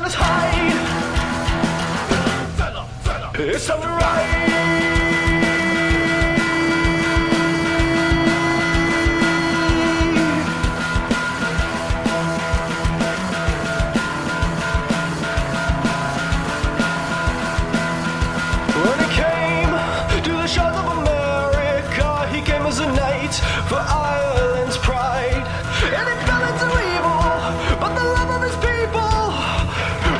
his hide. It's time to ride. When he came to the shores of America, he came as a knight for Ireland's pride. And he fell into evil, but the love of his people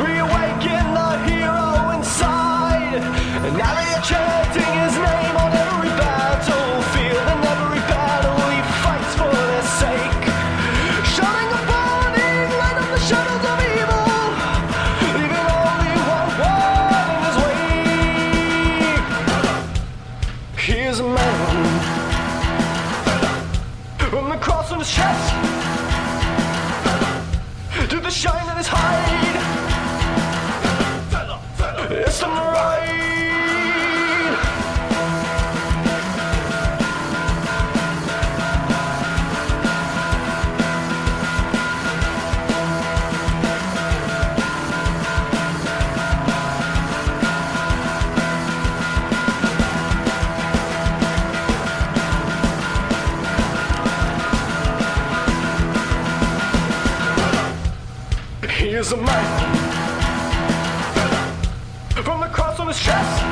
reawakened the hero inside. And now they are chanting his name on every battlefield, and every battle he fights for their sake. Shining a burning light of the shadows of evil, leaving only one word in his wake. He is a man from the cross on his chest to the shine on his hide. It's time to ride. He is a man from the cross on his chest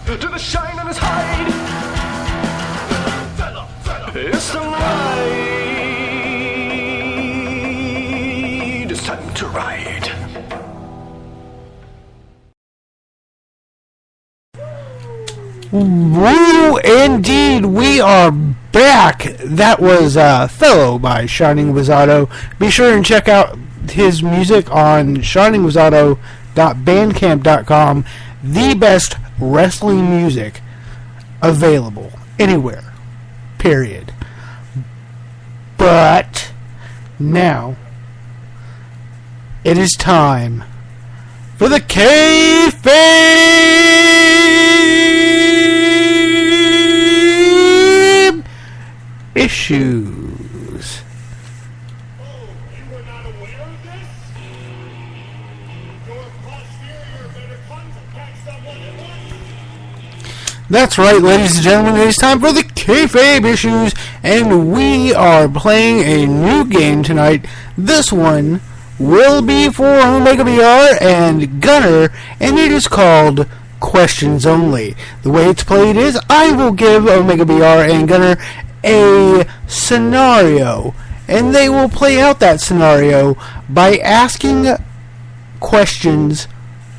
to the shine on his hide. It's the ride. It's time to ride. Woo! Indeed, we are back. That was Fellow by Shining Wizzato. Be sure and check out his music on shiningwizzato.bandcamp.com. The best wrestling music available anywhere. Period. But now it is time for the kayfabe issues. Oh, you were not aware of this? Your posterior better contact someone at once. That's right, ladies and gentlemen, it is time for the kayfabe issues, and we are playing a new game tonight. This one will be for Omega BR and Gunner, and it is called Questions Only. The way it's played is I will give Omega BR and Gunner a scenario, and they will play out that scenario by asking questions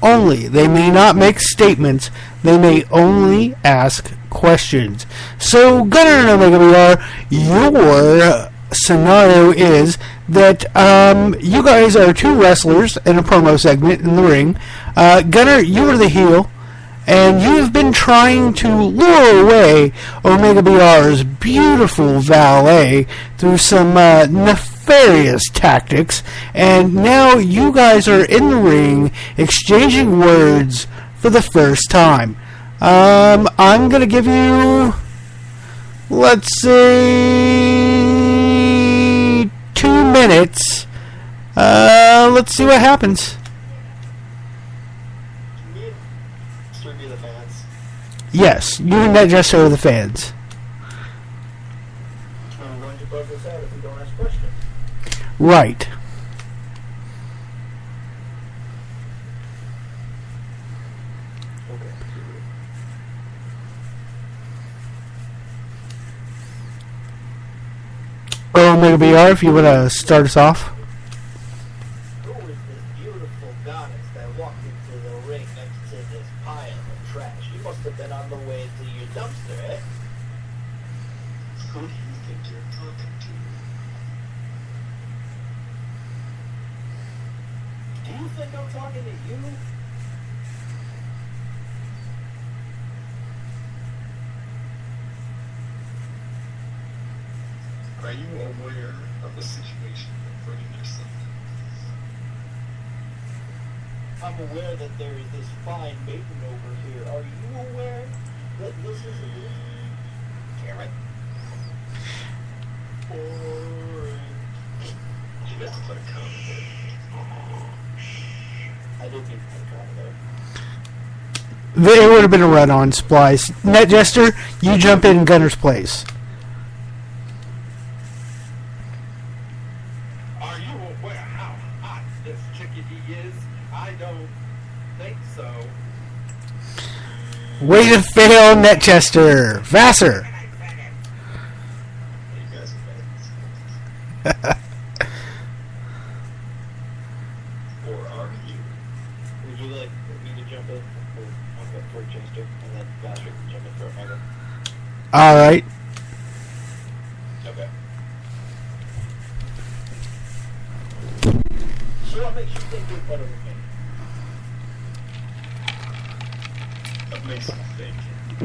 only. They may not make statements, they may only ask questions. So, Gunner and Omega BR, your scenario is that you guys are two wrestlers in a promo segment in the ring. Gunner, you are the heel, and you have been trying to lure away Omega BR's beautiful valet through some nefarious tactics, and now you guys are in the ring exchanging words for the first time. I'm going to give you, let's say, 2 minutes. Let's see what happens. Distribute the fans. Yes, you and that just show the fans. I'm going to close this out if we don't ask questions. Right. Okay. Omega BR, if you want to start us off. Who is this beautiful goddess that walked into the ring next to this pile of trash? You must have been on the way to your dumpster, eh? Who do you think you're talking to? Do you think I'm talking to you? Are you aware of the situation you're putting yourself in? I'm aware that there is this fine maiden over here. Are you aware that this is a Karen? You have to put a comment there. I didn't even think of there. It would have been a run on Splice. Net Jester, you jump in Gunner's place. Are you aware how hot this chickadee is? I don't think so. Way to fail, Net Jester. Vassar. You guys are bad. Or are you? Would you like me to jump in for Chester, and then Vassar can jump in for Omega? All right. Okay. So what makes you think you're better than me? That makes me think.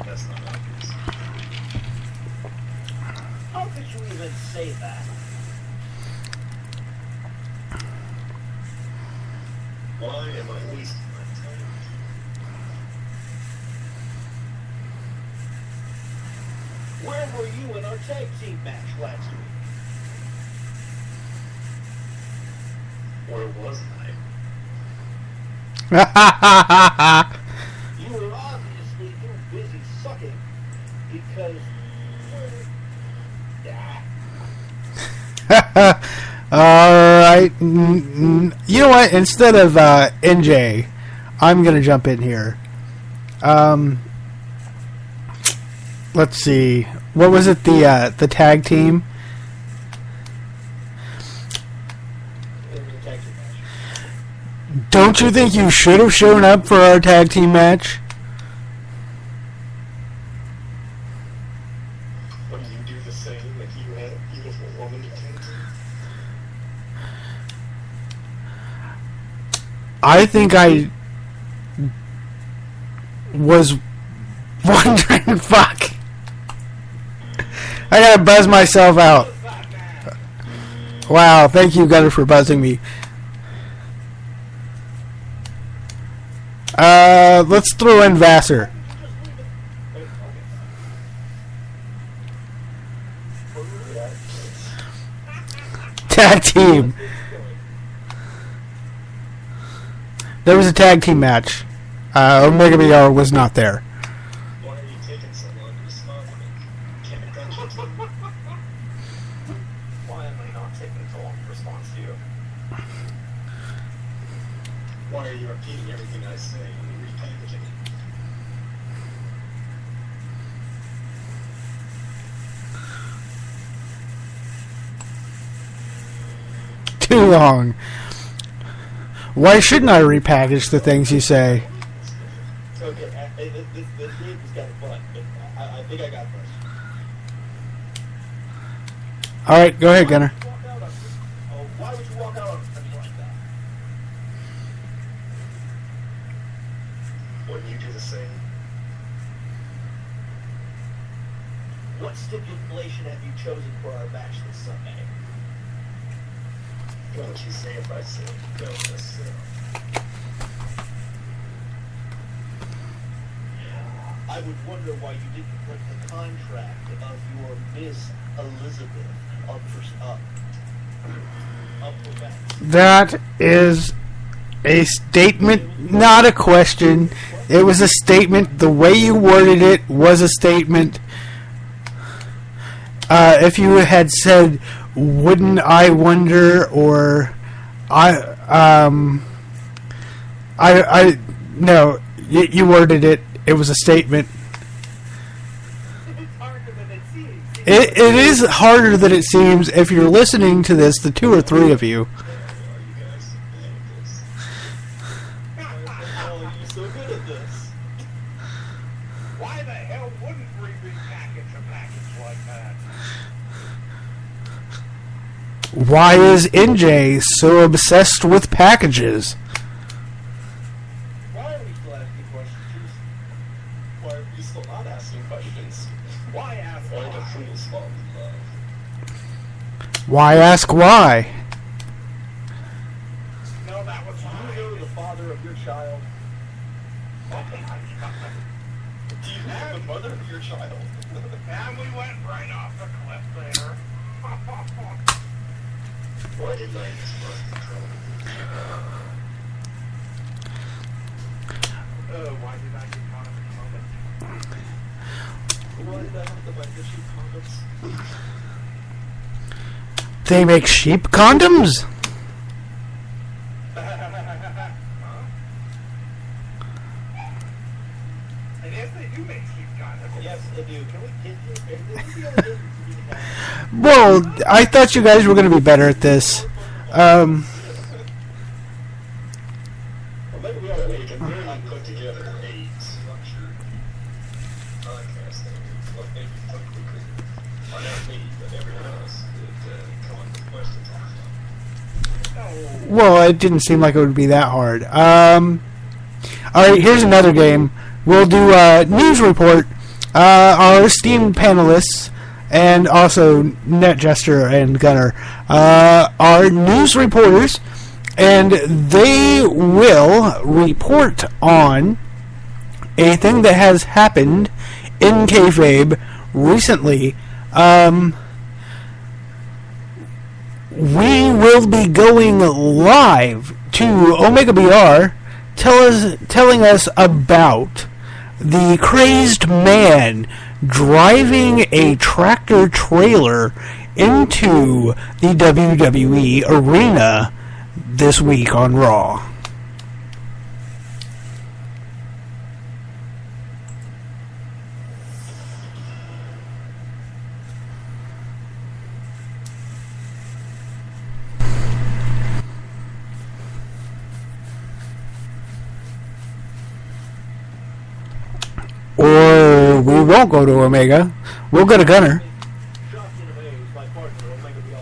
That's not obvious. How could you even say that? Why am I wasting my time? Where were you in our tag team match last week? Where was I? You were obviously too busy sucking because... All right. You know what? Instead of NJ, I'm gonna jump in here. Let's see. What was it? The tag team. Don't you think you should have shown up for our tag team match? When you do the same if you had a beautiful woman to tend to? I think I was wondering. Fuck. I gotta buzz myself out. Wow, thank you, Gunner, for buzzing me. Let's throw in Vassar. Tag team. There was a tag team match. Omega BR was not there. Why are you taking so long to respond to me? Can't I touch you? Why am I not taking so long to respond to you? Why are you repeating everything I say and repackaging it? Too long. Why shouldn't I repackage the things you say? Okay, this game is kind of fun, but I think I got this. Alright, go ahead, Gunner. Why would you walk out on me like that? When you do the same, What stipulation have you chosen for our match this Sunday? what would you say if I said, go this I would wonder why you didn't break the contract of your Miss Elizabeth up for match. That is a statement, not a question. It was a statement. The way you worded it was a statement. If you had said, "Wouldn't I wonder?" or no, you worded it. It was a statement. It's harder than it seems. It is harder than it seems if you're listening to this, the two or three of you. are you guys bad at this? How are you so good at this? Why the hell wouldn't we repackage a package like that? Why is NJ so obsessed with packages? Why are we still asking questions? Why are you still not asking questions? Why ask Why do why? fools fall in love? Why ask why? No, that was Do you fine. know the father of your child? Do you know the mother of your child? And we went right off the cliff there. Why did I miss birth control? Why did I get caught up in condoms? Why did I have to buy the cheap condoms? They make sheep condoms? And yes, they do make cheap condoms. Yes, they do. Can we get here? Well, I thought you guys were going to be better at this. Well, maybe we ought to You can really put together a structured podcast that would maybe could, or not me, but everyone else could come up with questions on stuff. Well, it didn't seem like it would be that hard. Alright, here's another game. We'll do a news report. Our esteemed panelists, and also NetJester and Gunner, are news reporters, and they will report on a thing that has happened in kayfabe recently. We will be going live to Omega BR, telling us about the crazed man driving a tractor trailer into the WWE arena this week on Raw. Or we won't go to Omega. We'll go to Gunner. Shocked and amazed, my partner, Omega BR,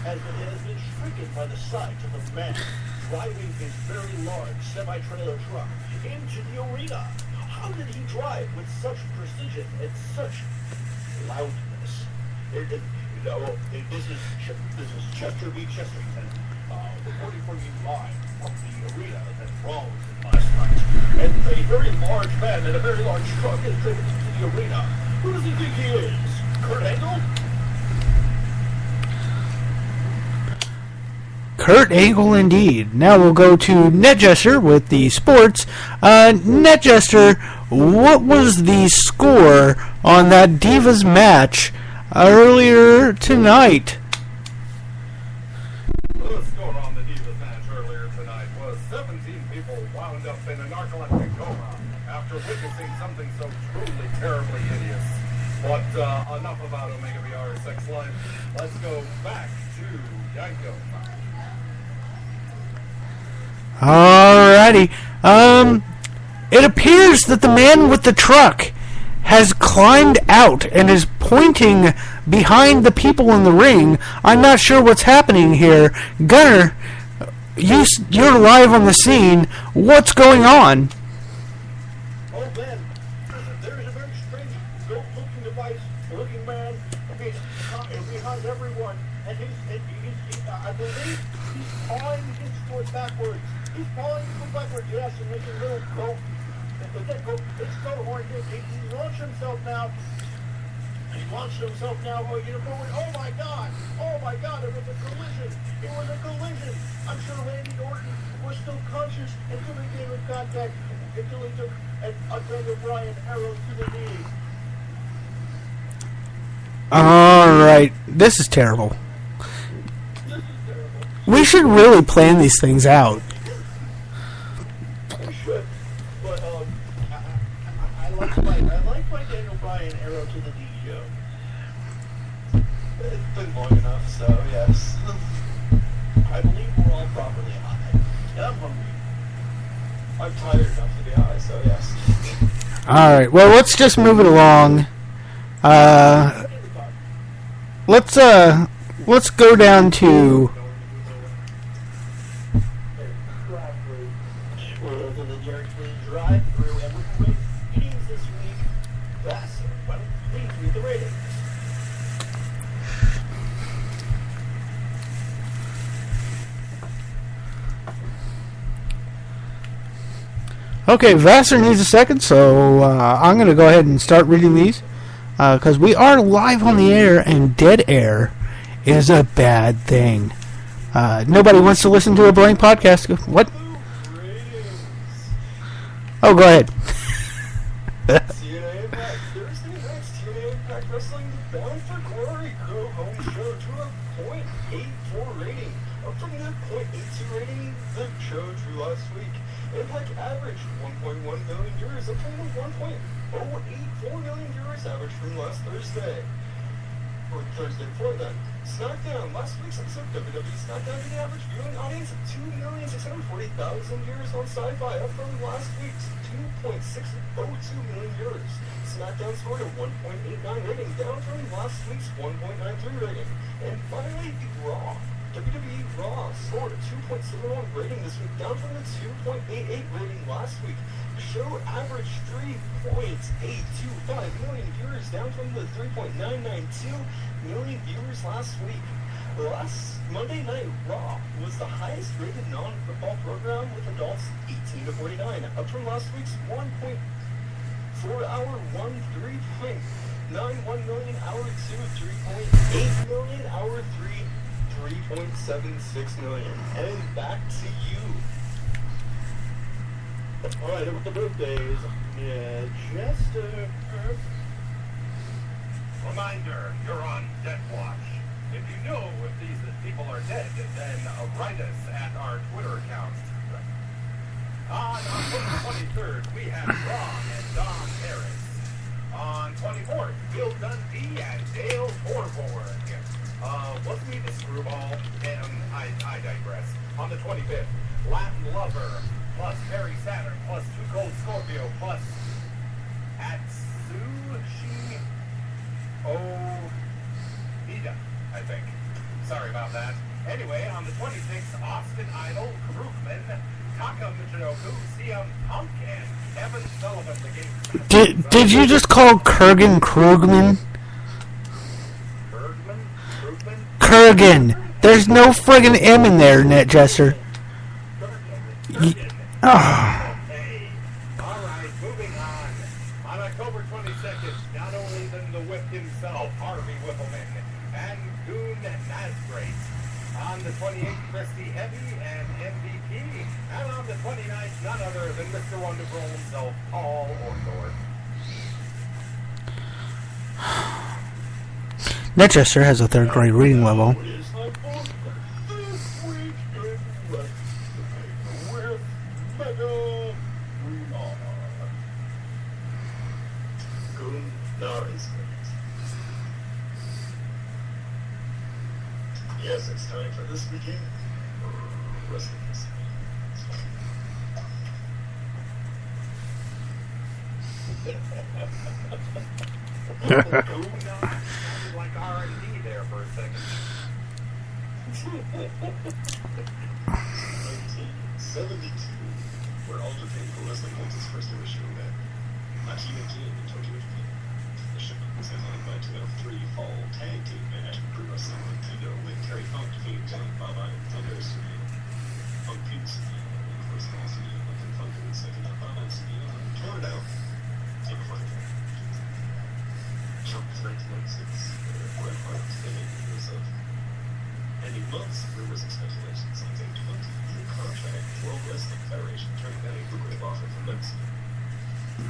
has been stricken by the sight of a man driving his very large semi-trailer truck into the arena. How did he drive with such precision and such loudness? This is Chester v. Chesterton, reporting for you live from the arena that Raw was in last night. And a very large man in a very large truck is driven into the arena. Who does he think he is? Kurt Angle? Kurt Angle indeed. Now we'll go to NetJester with the sports. NetJester, what was the score on that Divas match earlier tonight? The score on the Divas match earlier tonight was 17 people wound up in a narcoleptic coma after witnessing something so truly terribly hideous. But enough about Omega VR sex life. Let's go back to Yanko. Alrighty. It appears that the man with the truck has climbed out and is pointing behind the people in the ring. I'm not sure what's happening here. Gunner, you're live on the scene. What's going on? Oh man, there is a very strange, looking device, looking man behind everyone, and I believe he's pawing his foot backwards. He's pawing his foot backwards, yes, and making little go. It's go horn. He's launched himself now. He launched himself now going forward. Oh my God! Oh my God! It was a collision. It was a collision. I'm sure Randy Orton was still conscious until he came in contact, until he took an Daniel Bryan arrow to the knee. Alright, this is terrible. This is terrible. We should really plan these things out. We should, but I like my Daniel Bryan arrow to the knee joke. It's been long enough, so yes. I believe we're all properly high. And I'm hungry. I'm tired enough to be high, so yes. Alright, well, let's just move it along. Let's go down to... We're to the Jerry Queen drive-through, and we're doing meetings this week. Vassar, well, please read the ratings. Okay, Vassar needs a second, so I'm going to go ahead and start reading these. Because we are live on the air, and dead air is a bad thing. Nobody wants to listen to a boring podcast. What? Oh, go ahead. TNA Impact Thursday night's TNA Impact Wrestling Bound for Glory Go Home Show to a .84 rating, up from the .82 rating the show drew last week. Impact averaged 1.1 million viewers, up from the 1.084 million viewers average from last Thursday. Or Thursday before then. SmackDown, last week's episode of WWE SmackDown had an average viewing audience of 2,640,000 viewers on Sci-Fi, up from last week's 2.602 million viewers. SmackDown scored a 1.89 rating, down from last week's 1.93 rating. And finally, Raw. WWE Raw scored a 2.71 rating this week, down from the 2.88 rating last week. The show averaged 3.825 million viewers, down from the 3.992 million viewers last week. Last Monday Night Raw was the highest rated non-football program with adults 18 to 49, up from last week's 1.4-hour 3.91 million, hour 2, 3.8 million, hour 3, 3.76 million. And back to you. Alright, over the birthdays. Yeah, Jester. Reminder, you're on Dead Watch. If you know if these people are dead, then write us at our Twitter account. On October 23rd, we have Ron and Don Harris. On 24th, Bill Dundee and Dale Borborg. Wasn't he the screwball? I digress. On the 25th, Latin Lover, plus Perry Saturn, plus Two Cold Scorpio, plus Atsushi Ida, I think. Sorry about that. Anyway, on the 26th, Austin Idol, Krugman, Taka Michinoku, CM Punk, and Kevin Sullivan, the game. Did you just call Kurgan Krugman? Kurgan. There's no friggin' M in there, Net Jester. Hey, alright, moving on. On October 22nd, not only the Whip himself, Harvey Whippleman, and Goon Nasgrate. On the 28th, Christy Heavy and MVP. And on the 29th, none other than Mr. Wonderful himself, Paul Orndorff. Netchester has a third grade reading level. Yes, it's time for this weekend. Wrestling. Sounded like R&D there for a second. 1972, where All Japan Pro Wrestling holds its first ever show at Akina Gym in Tokyo, Japan. The show was headlined by 2 out of 3 fall tag team match with Pro Wrestling Nintendo when Terry Funk defeated Giant Baba and Thunder Studio. Funk beat Studio, and of course Hall Studio, and then Funk and second up Baba and Studio, and tore it out. Take a fun track. Jump to 1996, where Bret Hart defended himself. Ending months, rumors and speculation signs a 20-year contract with World Wrestling Federation, turning down a lucrative offer from Mexico.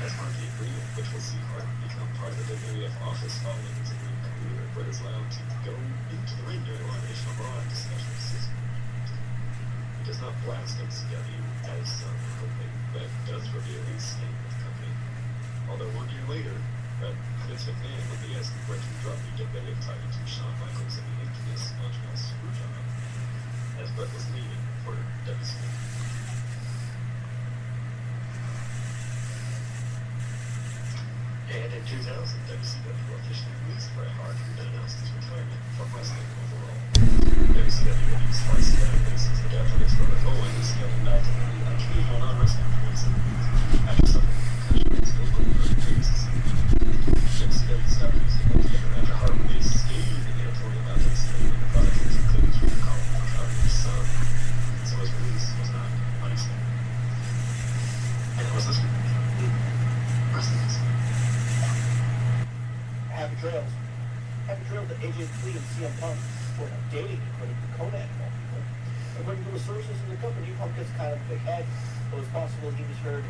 As part of the agreement, which will see Hart become part of the WWF office following his ring career, Bret is allowed to go into the ring during elimination of Raw after special season. He does not blast WCW as some hoping, but does reveal his staying with the company. Although 1 year later, Vince McMahon would be asking Bret to drop the WWF title to Shawn Michaels in the infamous Montreal Screwjob, as Bret was leaving for WCW. And in 2000, WCW officially released Bret Hart and announced his retirement from wrestling overall. WCW released Hart basis the Catholics from the Owens scaling back to the occasional non-wrestling releasing. After suffering concussions, those were the previous WCW stopped using them together after Hart released scathing editorial about WCW and the product was included through the column for Calgary's Sun. So his release was not unexpected. And it was this week. Wrestling History. Happy trails. Happy trails to AJ Lee and CM Punk for dating according to Conan of all people. According to the sources in the company, Punk has kind of a big head. It was possible he was hurt,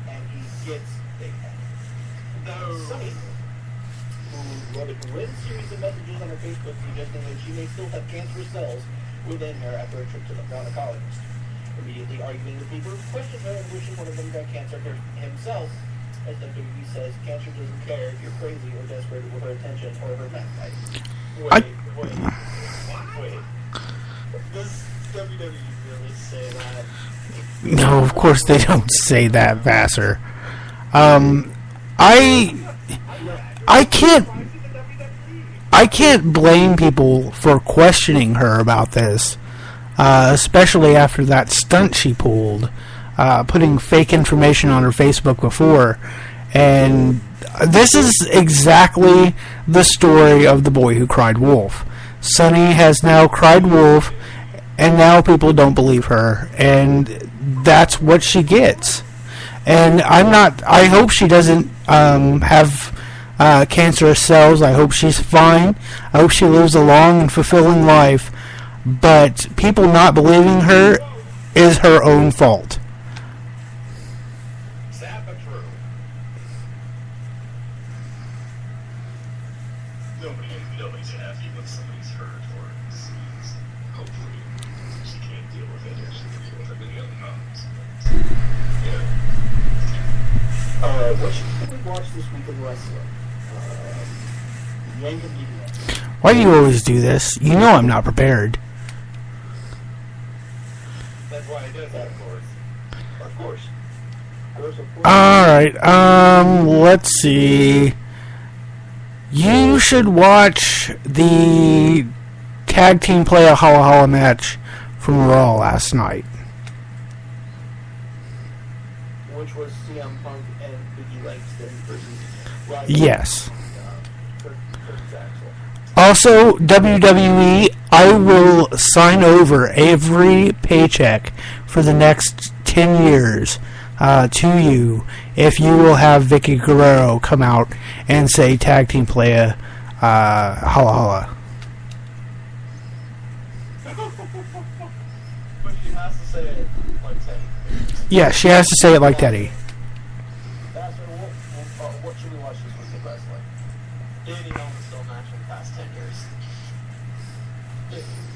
and he gets big head. Sunny, who wrote a grim series of messages on her Facebook suggesting that she may still have cancerous cells within her after a trip to the gynecologist. Immediately arguing with people who questioned her and wishing one of them got cancer himself, as WWE says, cancer doesn't care if you're crazy or desperate for her attention or her backbite. Wait. Does WWE really say that? No, of course they don't say that, Vassar. I can't blame people for questioning her about this, especially after that stunt she pulled, putting fake information on her Facebook before. And this is exactly the story of the boy who cried wolf. Sunny has now cried wolf, and now people don't believe her, and that's what she gets. And I hope she doesn't have cancerous cells. I hope she's fine. I hope she lives a long and fulfilling life. But people not believing her is her own fault. Sad but true. Nobody's happy when somebody's hurt or diseased. Hopefully, she can't deal with it, or she can deal with it many other problems. Yeah. What should we watch this week in wrestling? Yank and DDS. Why do you always do this? You know I'm not prepared. That's why he does that, of course. Of course. Alright, let's see. You should watch the tag team play a Holla Holla match from Raw last night. Which was CM Punk and Biggie Langston versus Roddy. Yes. Kurt Axel. Also, WWE, I will sign over every paycheck for the next 10 years to you if you will have Vicky Guerrero come out and say tag team playa Holla Holla. But she has to say it like Teddy. Yeah, she has to say it like Teddy. Bastard, what should we watch this week in wrestling? Any moment still match in the past 10 years.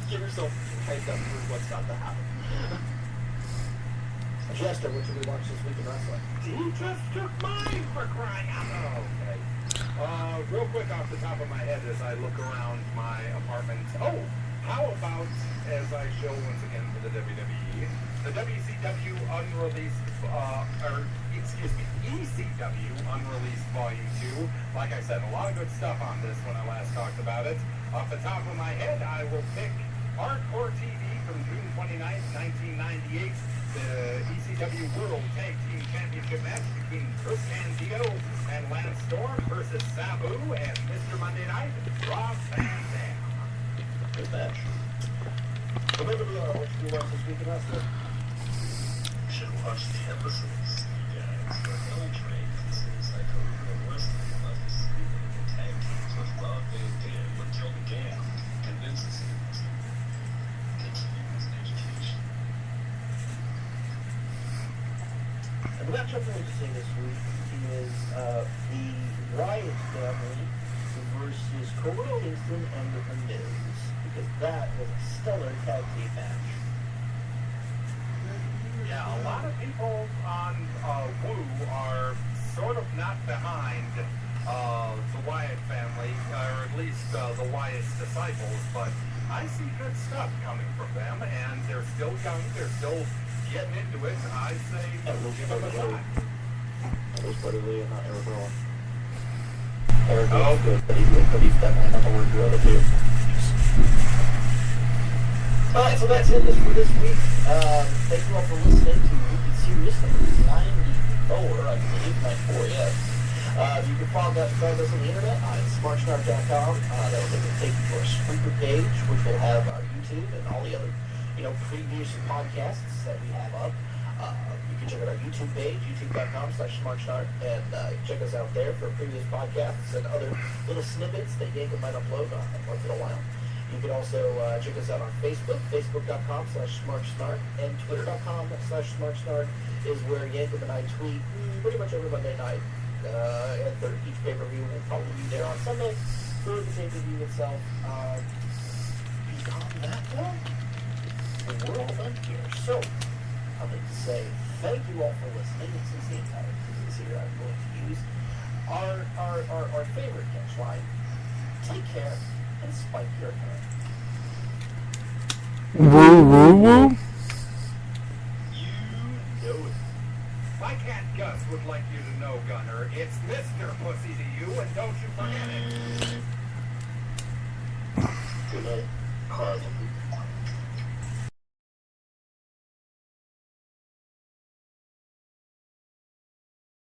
Give yourself hyped up for what's about to happen. Jester, what should we watch this week in wrestling? You just took mine for crying out loud. Okay. Real quick off the top of my head as I look around my apartment. Oh, how about, as I show once again for the WWE, the WCW unreleased, ECW unreleased Volume 2. Like I said, a lot of good stuff on this when I last talked about it. Off the top of my head, I will pick Hardcore TV from June 29th, 1998. The ECW World Tag Team Championship match between Chris Candido and Lance Storm versus Sabu and Mr. Monday Night, Rob Van Dam. Good match. Remember, what should we watch this week in wrestling? You should watch the episodes, you guys. The Hell Train considers like a real wrestling about the sleeping in the tag teams with Rob Van Dam until the gang convinces him to continue his education. And the matchup we're going to see this week is the Wyatt family versus Kofi Kingston and The Miz, because that was a stellar tag team match. Yeah, a lot of people on Woo are sort of not behind the Wyatt family, or at least the Wyatt's disciples, but I see good stuff coming from them, and they're still young, they're still getting into it. I say give them a shot. That was Buddy Lee and not Eric Rowan. Eric Rowan's good, but he's definitely not the word to other two. Alright, so that's it for this week. Thank you all for listening to Movie Series number 94, I believe, 94, yes. You can find us on the internet on smartsnark.com. That will take you to our Spreaker page, which will have our YouTube and all the other, previous podcasts that we have up. You can check out our YouTube page, youtube.com/smartsnark, and check us out there for previous podcasts and other little snippets that Yanko might upload once in a while. You can also check us out on Facebook, facebook.com/smartsnark, and twitter.com/smartsnark is where Yankum and I tweet pretty much every Monday night. And each pay-per-view will probably be there on Sunday for the pay-per-view itself. Beyond that, though, we're all done here. So, I'd like to say thank you all for listening. And since the entire team is here, I'm going to use our favorite catchline. Take care and spike your hair. Woo, woo, woo. You know it. My cat Gus would like you to know, Gunner, it's Mr. Pussy to you, and don't you forget it. Good night, Harlem.